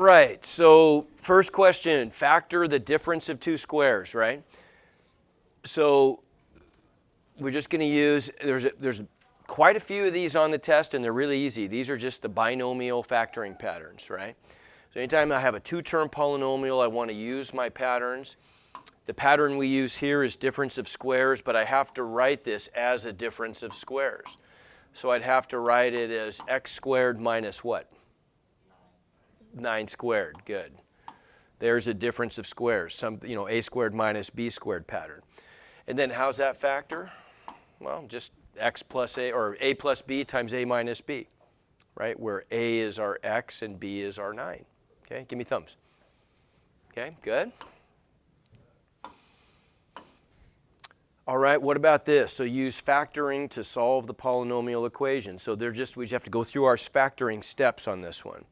Right, so first question, factor the difference of two squares, right? So we're just going to use, there's quite a few of these on the test, and they're really easy. These are just the binomial factoring patterns, right? So anytime I have a two-term polynomial, I want to use my patterns. The pattern we use here is difference of squares, but I have to write this as a difference of squares. So I'd have to write it as x squared minus what? 9 squared, good. There's a difference of squares, a squared minus b squared pattern. And then how's that factor? Well, just x plus a, or a plus b times a minus b, right? Where a is our x and b is our 9. Okay, give me thumbs. Okay, good. All right, what about this? So use factoring to solve the polynomial equation. So we just have to go through our factoring steps on this one.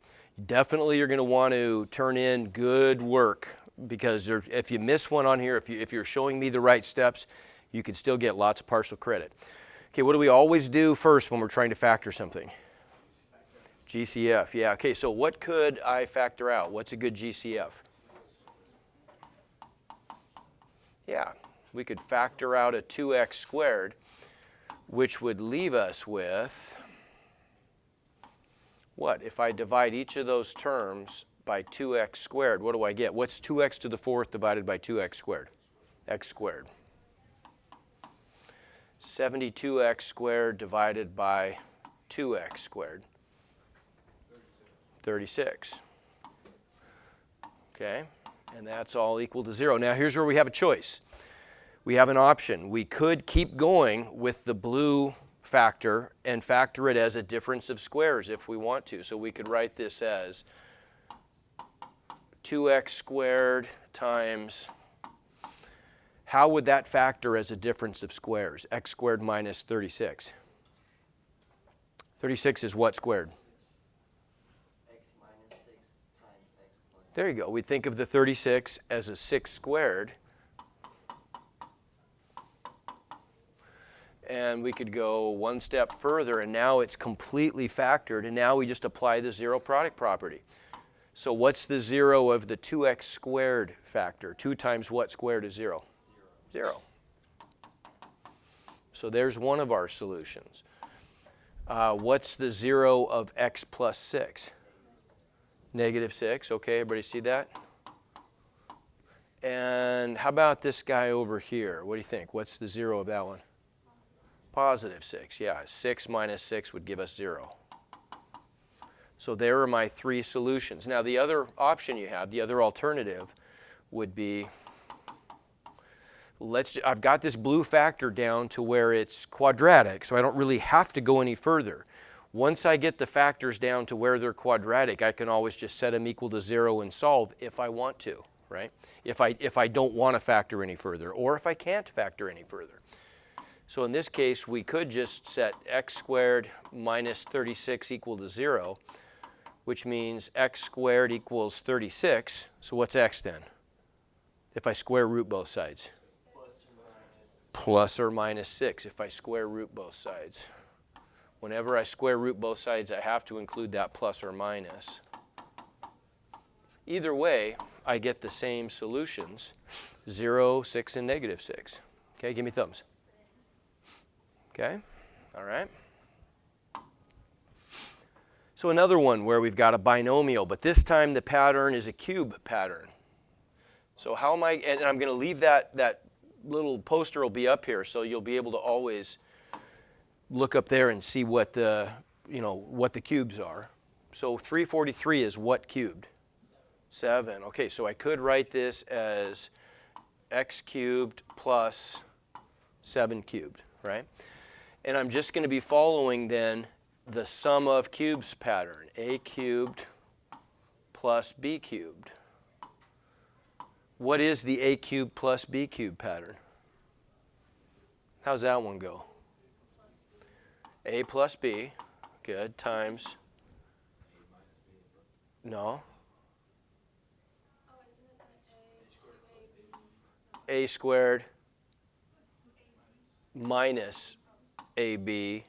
Definitely you're going to want to turn in good work, because if you miss one on here, if you're showing me the right steps, you can still get lots of partial credit. Okay, what do we always do first when we're trying to factor something? GCF, yeah. Okay, so what could I factor out? What's a good GCF? Yeah, we could factor out a 2x squared, which would leave us with what? If I divide each of those terms by 2x squared, what do I get? What's 2x to the 4th divided by 2x squared? X squared. 72x squared divided by 2x squared. 36. Okay, and that's all equal to 0. Now here's where we have a choice. We have an option. We could keep going with the blue factor and factor it as a difference of squares if we want to. So we could write this as 2x squared times, how would that factor as a difference of squares? X squared minus 36. 36 is what squared? X minus 6 times x plus 6. There you go. We think of the 36 as a 6 squared. And we could go one step further, and now it's completely factored, and now we just apply the zero product property. So what's the 0 of the 2x squared factor? 2 times what squared is 0? 0. So there's one of our solutions. What's the 0 of x plus 6? Negative 6. Okay, everybody see that? And how about this guy over here? What do you think? What's the 0 of that one? Positive 6, yeah. 6 minus 6 would give us 0. So there are my 3 solutions. Now the other option you have, the other alternative, would be, I've got this blue factor down to where it's quadratic, so I don't really have to go any further. Once I get the factors down to where they're quadratic, I can always just set them equal to 0 and solve if I want to, right? If I don't want to factor any further, or if I can't factor any further. So in this case, we could just set x squared minus 36 equal to 0, which means x squared equals 36. So what's x then? If I square root both sides? Plus or minus 6 if I square root both sides. Whenever I square root both sides, I have to include that plus or minus. Either way, I get the same solutions, 0, 6, and negative 6. Okay, give me thumbs. Okay, all right. So another one where we've got a binomial, but this time the pattern is a cube pattern. So how am I, and I'm going to leave that little poster will be up here, so you'll be able to always look up there and see what the cubes are. So 343 is what cubed? 7. Okay, so I could write this as x cubed plus 7 cubed, right? And I'm just going to be following then the sum of cubes pattern, a cubed plus b cubed. What is the a cubed plus b cubed pattern? How's that one go? A plus b, good, times, no, a squared minus ab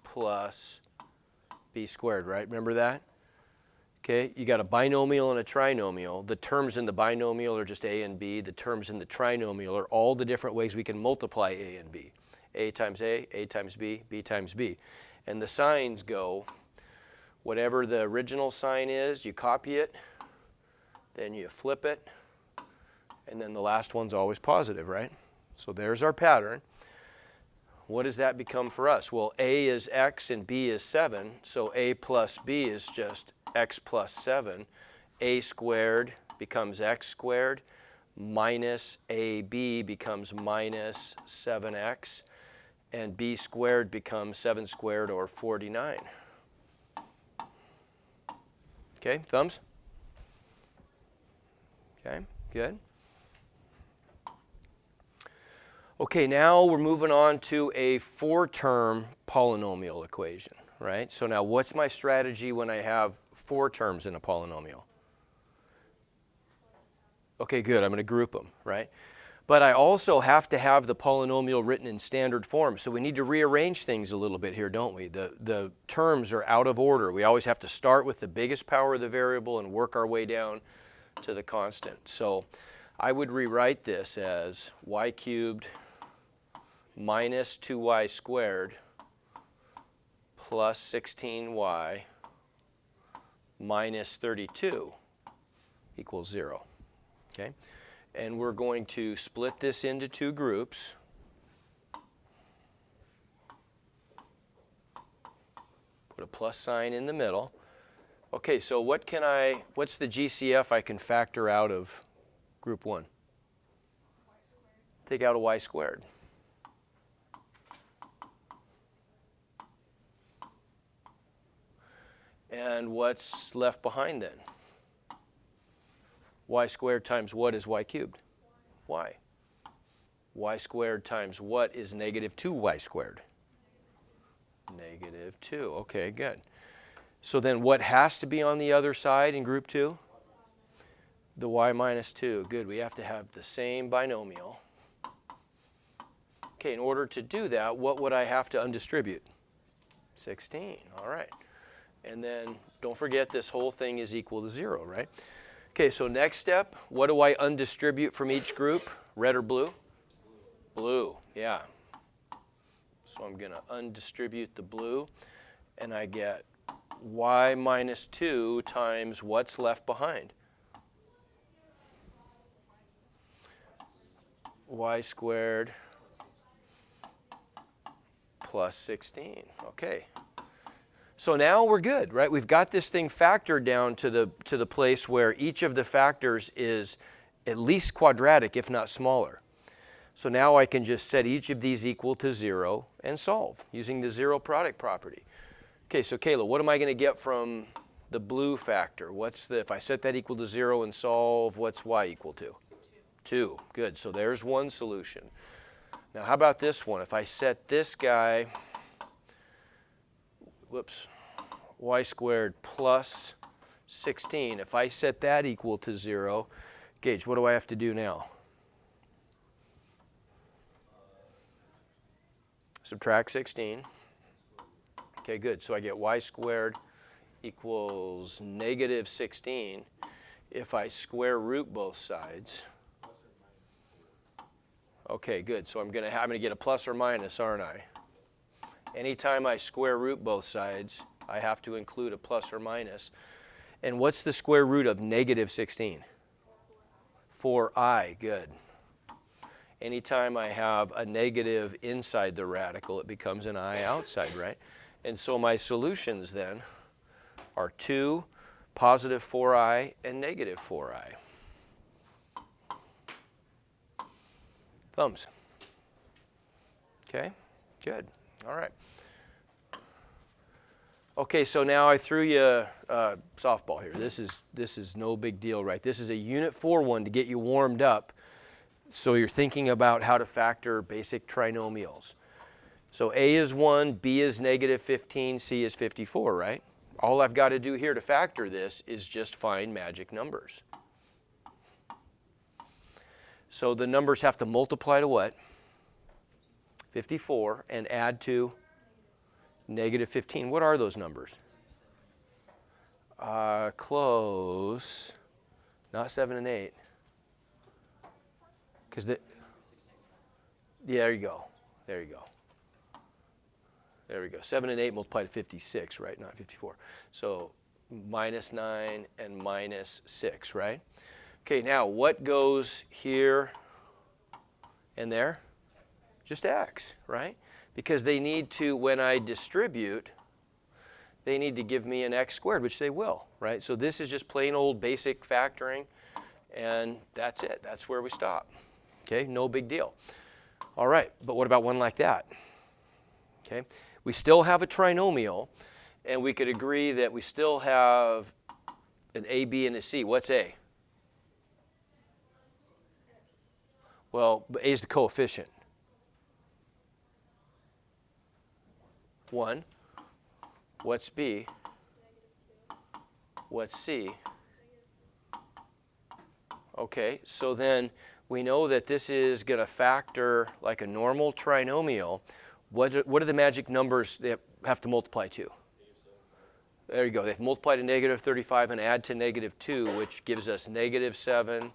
plus b squared, right? Remember that? Okay, you got a binomial and a trinomial. The terms in the binomial are just a and b. The terms in the trinomial are all the different ways we can multiply a and b. A times a times b times b. And the signs go, whatever the original sign is, you copy it, then you flip it, and then the last one's always positive, right? So there's our pattern. What does that become for us? Well, a is x and b is 7, so a plus b is just x plus 7. A squared becomes x squared, minus ab becomes minus 7x, and b squared becomes 7 squared, or 49. Okay, thumbs? Okay, good. Okay, now we're moving on to a 4-term polynomial equation, right? So now what's my strategy when I have 4 terms in a polynomial? Okay, good, I'm going to group them, right? But I also have to have the polynomial written in standard form, so we need to rearrange things a little bit here, don't we? The terms are out of order. We always have to start with the biggest power of the variable and work our way down to the constant. So I would rewrite this as y cubed minus 2y squared plus 16y minus 32 equals 0. Okay? And we're going to split this into 2 groups. Put a plus sign in the middle. Okay, so what's the GCF I can factor out of group 1? Take out a y squared. And what's left behind then? Y squared times what is y cubed? Y. Y squared times what is negative 2y squared? Negative 2. Okay, good. So then what has to be on the other side in group 2? The y minus 2. Good, we have to have the same binomial. Okay, in order to do that, what would I have to undistribute? 16. All right. And then don't forget this whole thing is equal to 0, right? Okay, so next step, what do I undistribute from each group? Red or blue? Blue, yeah. So I'm going to undistribute the blue, and I get y minus 2 times what's left behind? Y squared plus 16. Okay. So now we're good, right? We've got this thing factored down to the place where each of the factors is at least quadratic, if not smaller. So now I can just set each of these equal to 0 and solve using the zero product property. Okay, so Kayla, what am I going to get from the blue factor? If I set that equal to 0 and solve, what's y equal to? 2. Good, so there's one solution. Now how about this one? If I set this guy, y squared plus 16. If I set that equal to 0, Gage, what do I have to do now? Subtract 16. Okay, good. So I get y squared equals negative 16 if I square root both sides. Okay, good. So I'm going to get a plus or minus, aren't I? Anytime I square root both sides, I have to include a plus or minus. And what's the square root of negative 16? 4i, good. Anytime I have a negative inside the radical, it becomes an I outside, right? And so my solutions then are 2, positive 4i, and negative 4i. Thumbs. Okay, good. All right. Okay, so now I threw you a softball here. This is no big deal, right? This is a Unit 4 one to get you warmed up so you're thinking about how to factor basic trinomials. So A is 1, B is negative 15, C is 54, right? All I've got to do here to factor this is just find magic numbers. So the numbers have to multiply to what? 54 and add to negative 15. What are those numbers? Close. Not 7 and 8. Because yeah, there you go. There you go. There we go. 7 and 8 multiplied to 56, right? Not 54. So minus 9 and minus 6, right? Okay, now what goes here and there? Just x, right? Because they need to, when I distribute, they need to give me an x squared, which they will, right? So this is just plain old basic factoring, and that's it. That's where we stop. Okay, no big deal. All right, but what about one like that? Okay, we still have a trinomial, and we could agree that we still have an a, b, and a c. What's a? Well, a is the coefficient. 1. What's b? What's c? Okay, so then we know that this is going to factor like a normal trinomial. What are the magic numbers they have to multiply to? There you go. They have to multiply to negative 35 and add to negative 2, which gives us negative 7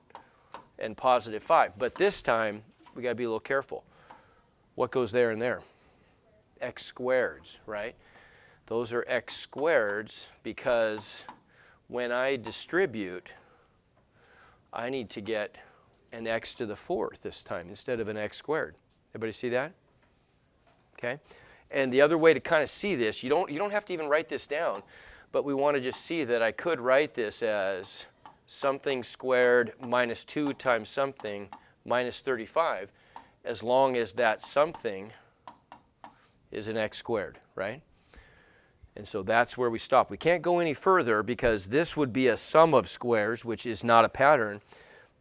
and positive 5. But this time, we got to be a little careful. What goes there and there? X squareds, right? Those are x squareds because when I distribute, I need to get an x to the 4th this time instead of an x squared. Everybody see that? Okay. And the other way to kind of see this, you don't have to even write this down, but we want to just see that I could write this as something squared minus 2 times something minus 35, as long as that something is an x squared, right? And so that's where we stop. We can't go any further because this would be a sum of squares, which is not a pattern.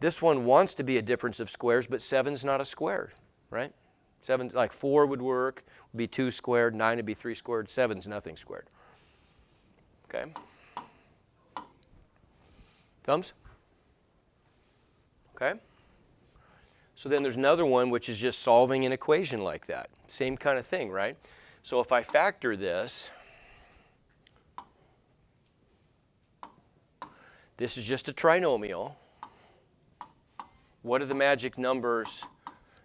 This one wants to be a difference of squares, but 7's not a square, right? 7, like 4 would work, would be 2 squared, 9 would be 3 squared, 7's nothing squared. Okay? Thumbs? Okay? So then there's another one which is just solving an equation like that. Same kind of thing, right? So if I factor this, this is just a trinomial. What do the magic numbers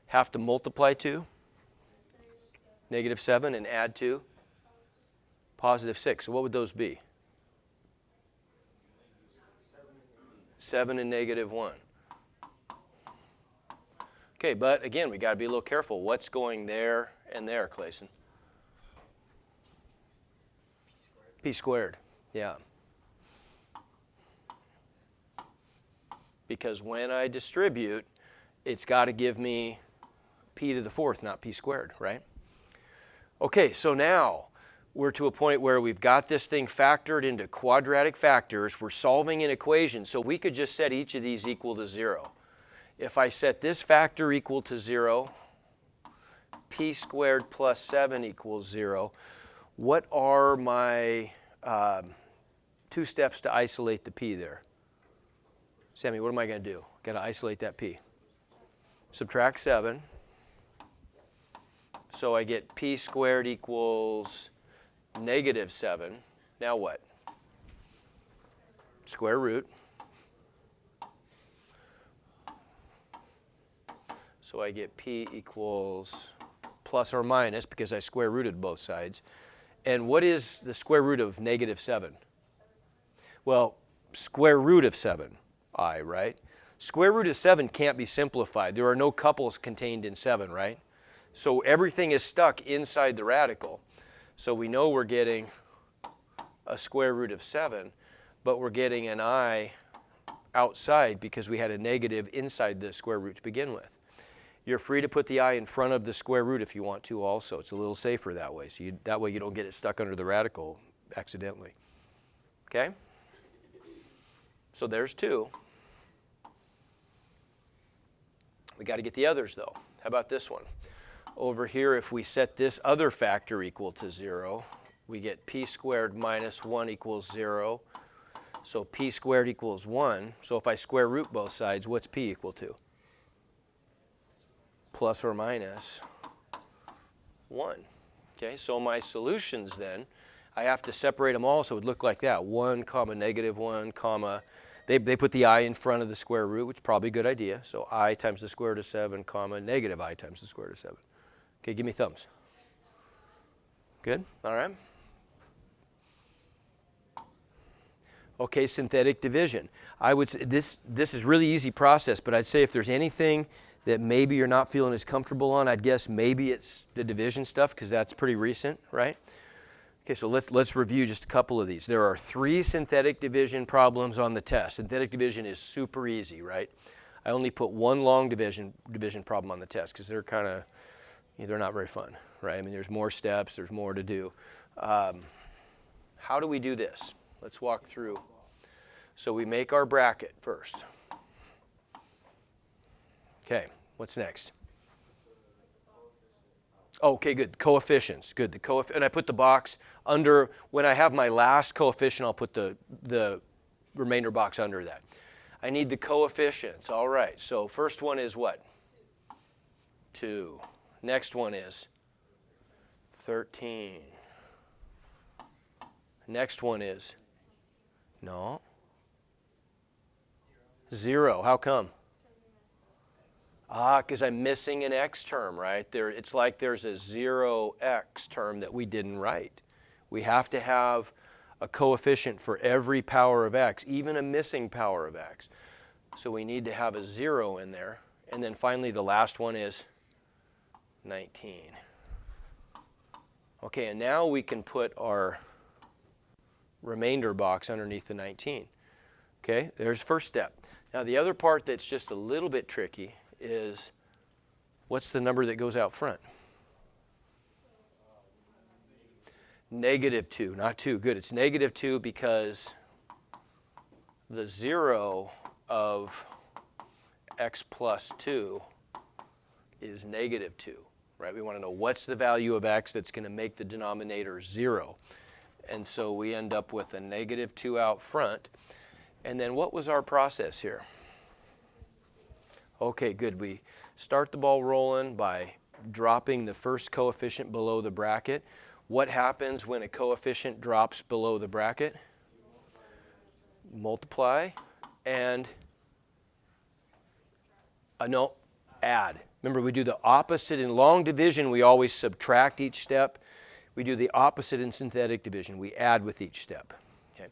have to multiply to? Negative 7 and add to positive 6. So what would those be? 7 and negative 1. Okay, but again, we got to be a little careful. What's going there and there, Clayson? P squared. Yeah. Because when I distribute, it's got to give me p to the 4th, not p squared, right? Okay, so now we're to a point where we've got this thing factored into quadratic factors. We're solving an equation, so we could just set each of these equal to 0. If I set this factor equal to 0, p squared plus 7 equals 0, what are my 2 steps to isolate the p there? Sammy, what am I going to do? Got to isolate that p. Subtract 7. So I get p squared equals negative 7. Now what? Square root. So I get p equals plus or minus because I square rooted both sides. And what is the square root of negative 7? Well, square root of 7. Right? Square root of 7 can't be simplified. There are no couples contained in 7, right? So everything is stuck inside the radical. So we know we're getting a square root of 7, but we're getting an I outside because we had a negative inside the square root to begin with. You're free to put the I in front of the square root if you want to also. It's a little safer that way. So that way you don't get it stuck under the radical accidentally. Okay? So there's 2. We got to get the others, though. How about this one? Over here, if we set this other factor equal to 0, we get p squared minus 1 equals 0. So p squared equals 1. So if I square root both sides, what's p equal to? Plus or minus 1. Okay, so my solutions then, I have to separate them all so it would look like that. 1 comma negative 1 comma. They put the I in front of the square root, which is probably a good idea. So I times the square root of 7 comma negative I times the square root of 7. Okay, give me thumbs. Good? All right. Okay, synthetic division. I would say this is really easy process, but I'd say if there's anything that maybe you're not feeling as comfortable on, I'd guess maybe it's the division stuff because that's pretty recent, right? Okay, so let's review just a couple of these. There are 3 synthetic division problems on the test. Synthetic division is super easy, right? I only put 1 long division problem on the test because they're kind of, they're not very fun, right? I mean, there's more steps, there's more to do. How do we do this? Let's walk through. So we make our bracket first. Okay, what's next? Okay, good. Coefficients. Good. And I put the box under, when I have my last coefficient, I'll put the remainder box under that. I need the coefficients. All right, so first one is what? 2. Next one is 13. Next one is, no, 0. How come? Because I'm missing an x term, right? It's like there's a 0x term that we didn't write. We have to have a coefficient for every power of x, even a missing power of x. So we need to have a 0 in there. And then finally, the last one is 19. Okay, and now we can put our remainder box underneath the 19. Okay, there's first step. Now the other part that's just a little bit tricky is what's the number that goes out front? -2, not 2. Good, it's -2 because the 0 of x plus 2 is -2, right? We want to know what's the value of x that's going to make the denominator 0. And so we end up with a -2 out front. And then what was our process here? Okay, good. We start the ball rolling by dropping the first coefficient below the bracket. What happens when a coefficient drops below the bracket? Multiply and no, add. Remember, we do the opposite. In long division, we always subtract each step. We do the opposite in synthetic division. We add with each step. Okay.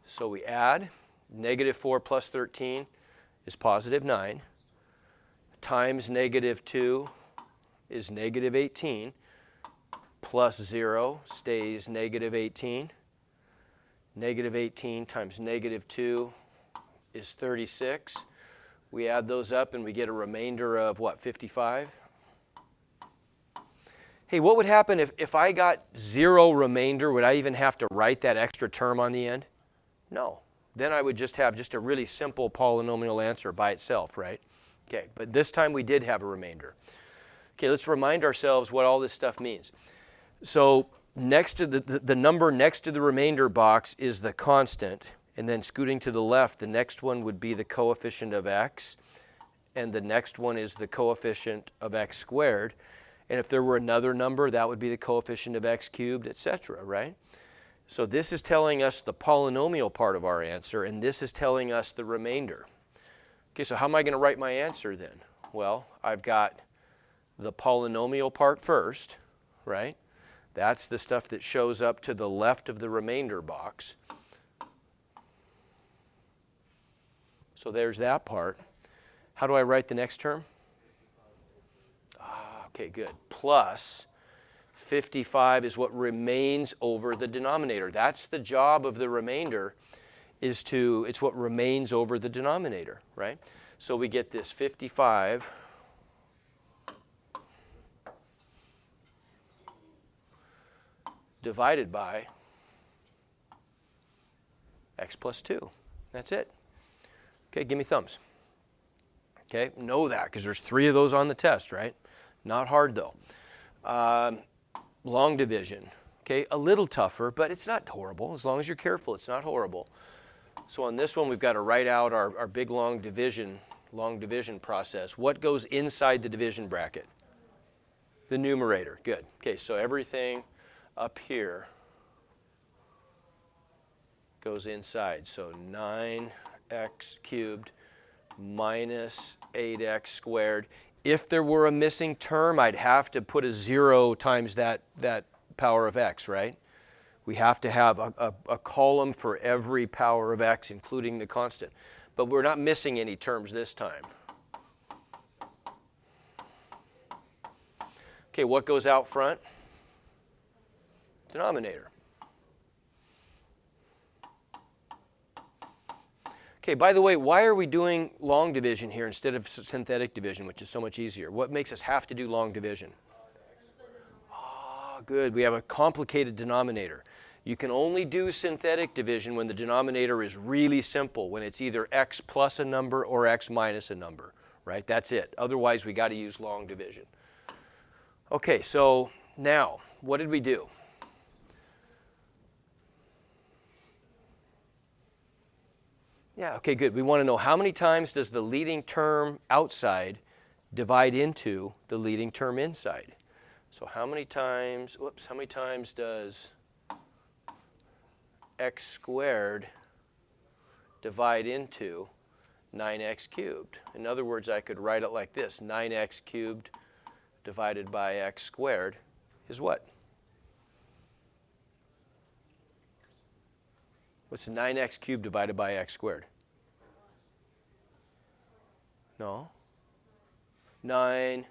So we add. -4 plus 13 is +9. Times -2 is -18. Plus 0 stays -18. -18 times -2 is 36. We add those up and we get a remainder of what, 55? Hey, what would happen if I got 0 remainder? Would I even have to write that extra term on the end? No. Then I would just have just a really simple polynomial answer by itself, right? Okay, but this time we did have a remainder. Okay, let's remind ourselves what all this stuff means. So next to the number next to the remainder box is the constant, and then scooting to the left, the next one would be the coefficient of x, and the next one is the coefficient of x squared. And if there were another number, that would be the coefficient of x cubed, etc., right? So this is telling us the polynomial part of our answer, and this is telling us the remainder. Okay, so how am I going to write my answer then? Well, I've got the polynomial part first, right? That's the stuff that shows up to the left of the remainder box. So there's that part. How do I write the next term? Okay, good. Plus 55 is what remains over the denominator. That's the job of the remainder, it's what remains over the denominator, right? So we get this 55 divided by x plus 2. That's it. Okay, give me thumbs. Okay, know that because there's 3 of those on the test, right? Not hard though. Long division. Okay, a little tougher, but it's not horrible. As long as you're careful, it's not horrible. So on this one, we've got to write out our big long division process. What goes inside the division bracket? The numerator. Good. Okay, so everything up here goes inside. So 9x cubed minus 8x squared. If there were a missing term, I'd have to put a 0 times that power of x, right? We have to have a column for every power of x, including the constant. But we're not missing any terms this time. Okay, what goes out front? Denominator. Okay, by the way, why are we doing long division here instead of synthetic division, which is so much easier? What makes us have to do long division? Ah, good. We have a complicated denominator. You can only do synthetic division when the denominator is really simple, when it's either x plus a number or x minus a number, right? That's it. Otherwise, we got to use long division. Okay, so now, what did we do? Yeah, okay, good. We want to know how many times does the leading term outside divide into the leading term inside? So how many times does x squared divide into 9x cubed? In other words, I could write it like this. 9x cubed divided by x squared is what? What's 9x cubed divided by x squared? No. 9.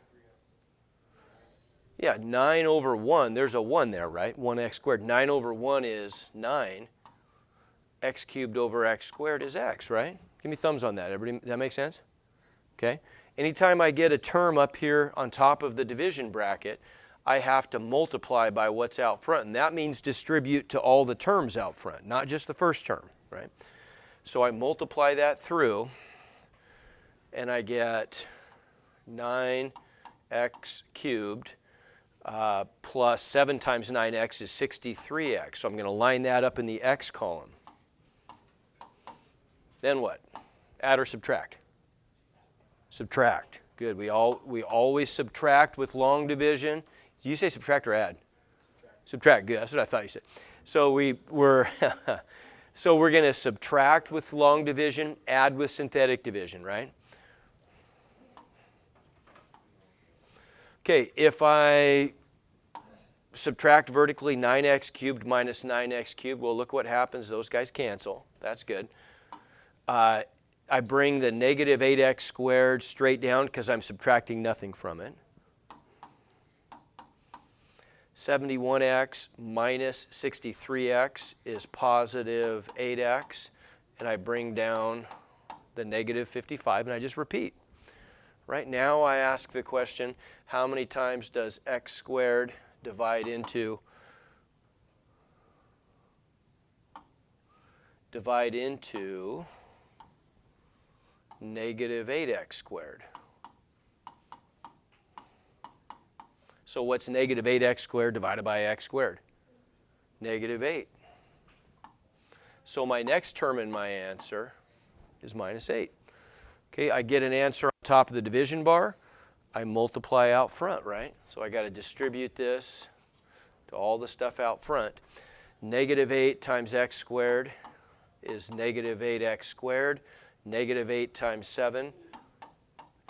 Yeah, 9 over 1. There's a 1 there, right? 1x squared. 9 over 1 is 9. X cubed over x squared is x, right? Give me thumbs on that. Everybody, does that make sense? Okay. Anytime I get a term up here on top of the division bracket, I have to multiply by what's out front. And that means distribute to all the terms out front, not just the first term, right? So I multiply that through, and I get 9x cubed plus 7 times 9x is 63x. So I'm going to line that up in the x column. Then what? Add or subtract? Subtract. Good. We always subtract with long division. Did you say subtract or add? Subtract. Good. That's what I thought you said. So we're going to subtract with long division, add with synthetic division, right? Okay, if I subtract vertically 9x cubed minus 9x cubed, well, look what happens. Those guys cancel. That's good. I bring the negative 8x squared straight down because I'm subtracting nothing from it. 71x minus 63x is positive 8x. And I bring down the negative 55, and I just repeat. Right now I ask the question, how many times does x squared divide into negative 8x squared? So what's negative 8x squared divided by x squared? Negative 8. So my next term in my answer is minus 8. Okay, I get an answer on top of the division bar. I multiply out front, right? So I got to distribute this to all the stuff out front. Negative 8 times x squared is negative 8x squared. Negative 8 times 7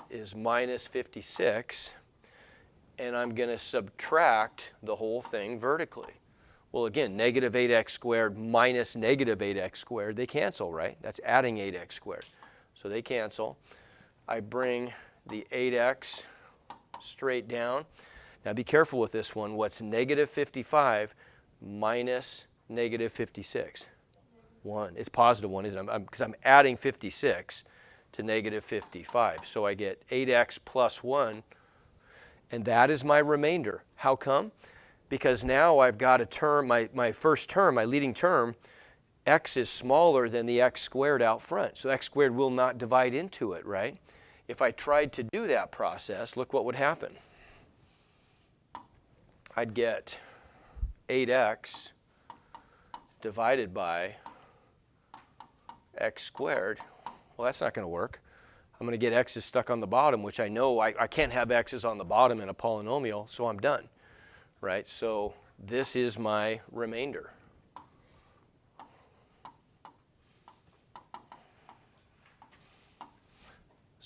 is minus 56. And I'm going to subtract the whole thing vertically. Well, again, negative 8x squared minus negative 8x squared, they cancel, right? That's adding 8x squared. So they cancel. I bring the 8x straight down. Now be careful with this one. What's negative 55 minus negative 56? 1. It's positive 1, isn't it? Because I'm adding 56 to negative 55. So I get 8x plus 1, and that is my remainder. How come? Because now I've got a term, my first term, my leading term, x is smaller than the x squared out front. So x squared will not divide into it, right? If I tried to do that process, look what would happen. I'd get 8x divided by x squared. Well, that's not going to work. I'm going to get x's stuck on the bottom, which I know I can't have x's on the bottom in a polynomial, so I'm done, right? So this is my remainder.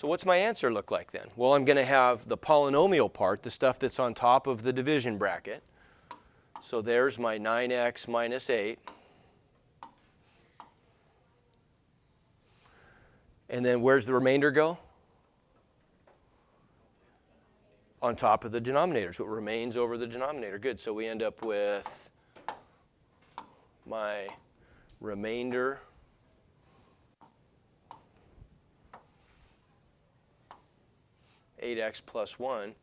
So what's my answer look like then? Well, I'm going to have the polynomial part, the stuff that's on top of the division bracket. So there's my 9x minus 8. And then where's the remainder go? On top of the denominator. So it remains over the denominator. Good. So we end up with my remainder (8x plus 1)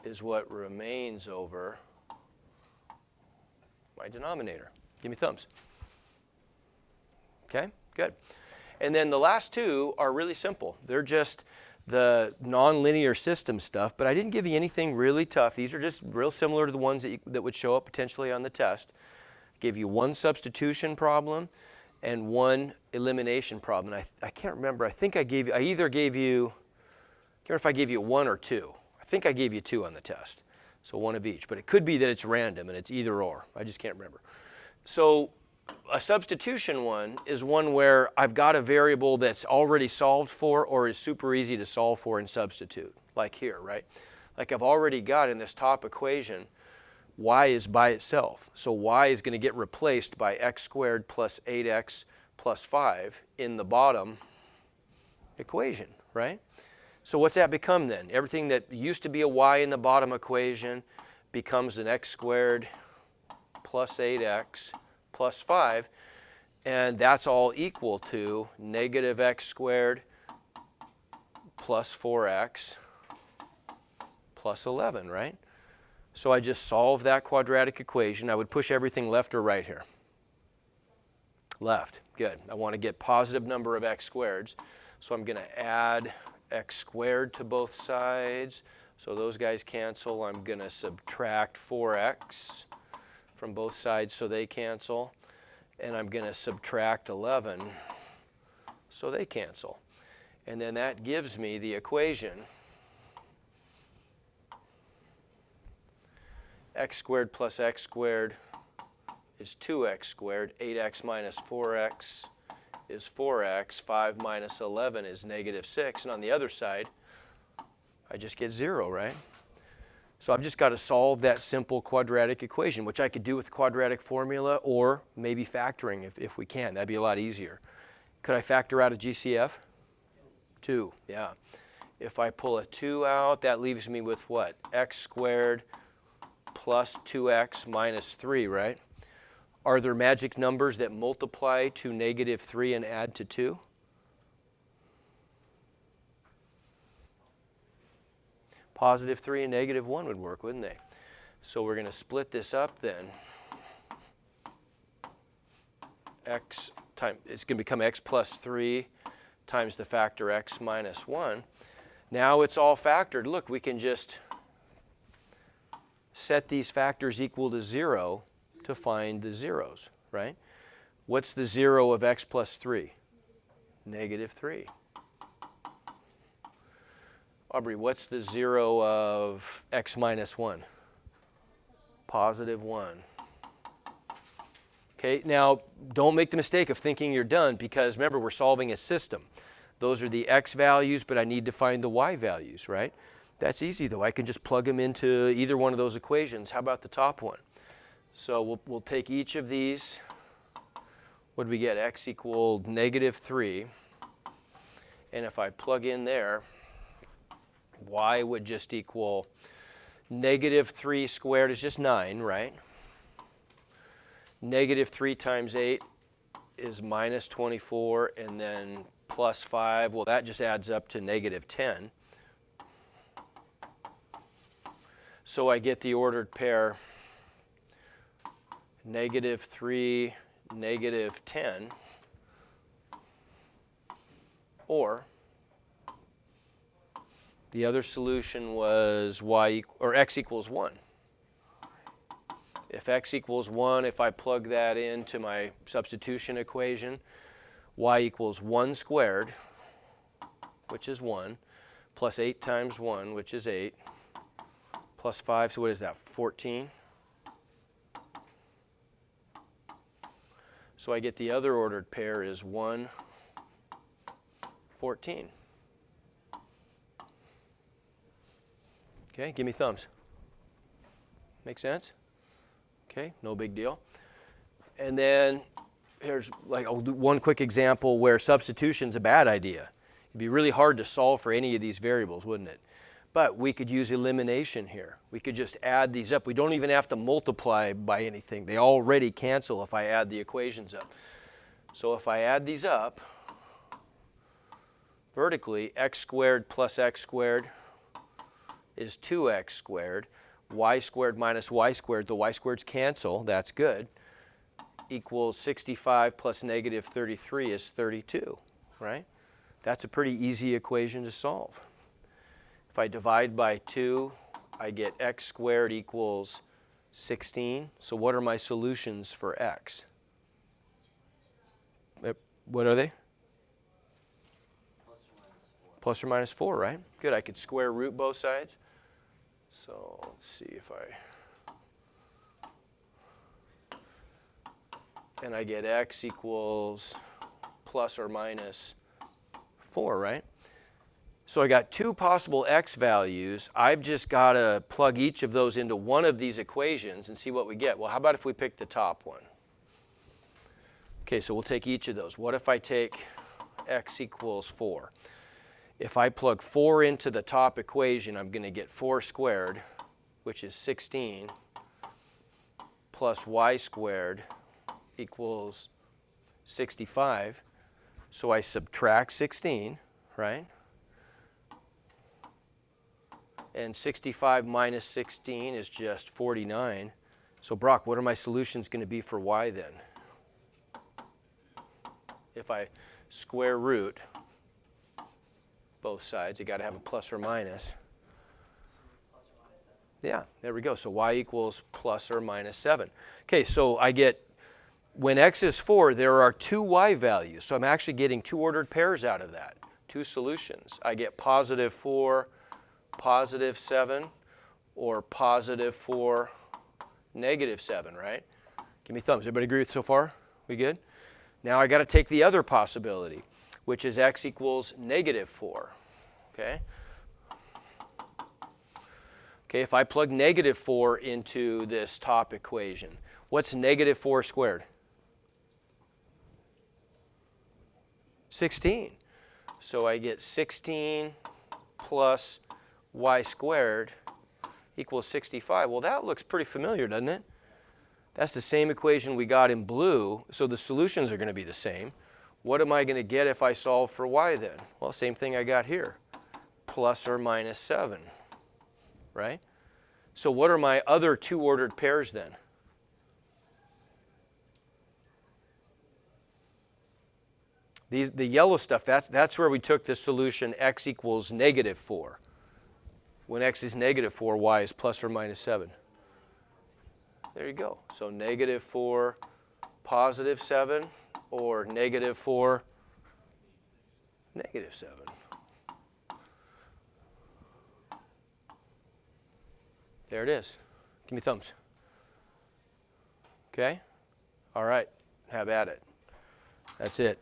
is what remains over my denominator. Give me thumbs. Okay, good. And then the last two are really simple. They're just the nonlinear system stuff, but I didn't give you anything really tough. These are just real similar to the ones that would show up potentially on the test. Give you one substitution problem and one elimination problem. And I can't remember. I think I either gave you, I can't remember if I gave you one or two. I think I gave you two on the test. So one of each. But it could be that it's random and it's either or. I just can't remember. So a substitution one is one where I've got a variable that's already solved for or is super easy to solve for and substitute. Like here, right? Like I've already got in this top equation, y is by itself. So y is going to get replaced by x squared plus 8x plus 5 in the bottom equation, right? So what's that become then? Everything that used to be a y in the bottom equation becomes an x squared plus 8x plus 5, and that's all equal to negative x squared plus 4x plus 11, right? So I just solve that quadratic equation. I would push everything left or right here? Left. Good. I want to get positive number of x squareds. So I'm going to add x squared to both sides. So those guys cancel. I'm going to subtract 4x from both sides so they cancel. And I'm going to subtract 11 so they cancel. And then that gives me the equation x squared plus x squared is 2x squared. 8x minus 4x is 4x. 5 minus 11 is negative 6. And on the other side, I just get 0, right? So I've just got to solve that simple quadratic equation, which I could do with quadratic formula or maybe factoring if we can. That'd be a lot easier. Could I factor out a GCF? 2, yeah. If I pull a 2 out, that leaves me with what? X squared plus 2x minus 3, right? Are there magic numbers that multiply to negative 3 and add to 2? Positive 3 and negative 1 would work, wouldn't they? So we're going to split this up then. It's going to become x plus 3 times the factor x minus 1. Now it's all factored. Look, we can just set these factors equal to 0 to find the zeros, right? What's the 0 of x plus 3? Negative 3. Aubrey, what's the 0 of x minus 1? Positive 1. Okay, now don't make the mistake of thinking you're done because remember, we're solving a system. Those are the x values, but I need to find the y values, right? That's easy though. I can just plug them into either one of those equations. How about the top one? So we'll take each of these. What do we get? X equal negative 3. And if I plug in there, y would just equal negative 3 squared is just 9, right? Negative 3 times 8 is minus 24, and then plus 5, well, that just adds up to negative 10. So I get the ordered pair negative 3, negative 10, or the other solution was x equals 1. If x equals 1, if I plug that into my substitution equation, y equals 1 squared, which is 1, plus 8 times 1, which is 8, plus 5, so what is that, 14? So I get the other ordered pair is 1, 14. Okay, give me thumbs. Make sense? Okay, no big deal. And then here's like I'll do one quick example where substitution's a bad idea. It'd be really hard to solve for any of these variables, wouldn't it? But we could use elimination here. We could just add these up. We don't even have to multiply by anything. They already cancel if I add the equations up. So if I add these up, vertically, x squared plus x squared is 2x squared. Y squared minus y squared, the y squareds cancel, that's good, equals 65 plus negative 33 is 32, right? That's a pretty easy equation to solve. If I divide by 2, I get x squared equals 16. So what are my solutions for x? What are they? Plus or minus 4, right? Good, I could square root both sides. So let's see if and I get x equals plus or minus 4, right? So I got two possible x values. I've just got to plug each of those into one of these equations and see what we get. Well, how about if we pick the top one? Okay, so we'll take each of those. What if I take x equals 4? If I plug 4 into the top equation, I'm going to get 4 squared, which is 16, plus y squared equals 65. So I subtract 16, right? And 65 minus 16 is just 49. So Brock, what are my solutions going to be for y then? If I square root both sides, you got to have a plus or minus. Yeah, there we go. So y equals plus or minus 7. Okay, so I get, when x is 4, there are two y values. So I'm actually getting two ordered pairs out of that, two solutions. I get positive 4, positive 7, or positive 4, negative 7, right? Give me thumbs. Everybody agree with so far? We good? Now I got to take the other possibility, which is x equals negative 4. Okay? Okay, if I plug negative 4 into this top equation, what's negative 4 squared? 16. So I get 16 plus y squared equals 65. Well, that looks pretty familiar, doesn't it? That's the same equation we got in blue, so the solutions are going to be the same. What am I going to get if I solve for y then? Well, same thing I got here, plus or minus 7, right? So what are my other two ordered pairs then? The yellow stuff, that's where we took the solution x equals negative 4. When x is negative 4, y is plus or minus 7. There you go. So negative 4, positive 7, or negative 4, negative 7. There it is. Give me thumbs. Okay? All right. Have at it. That's it.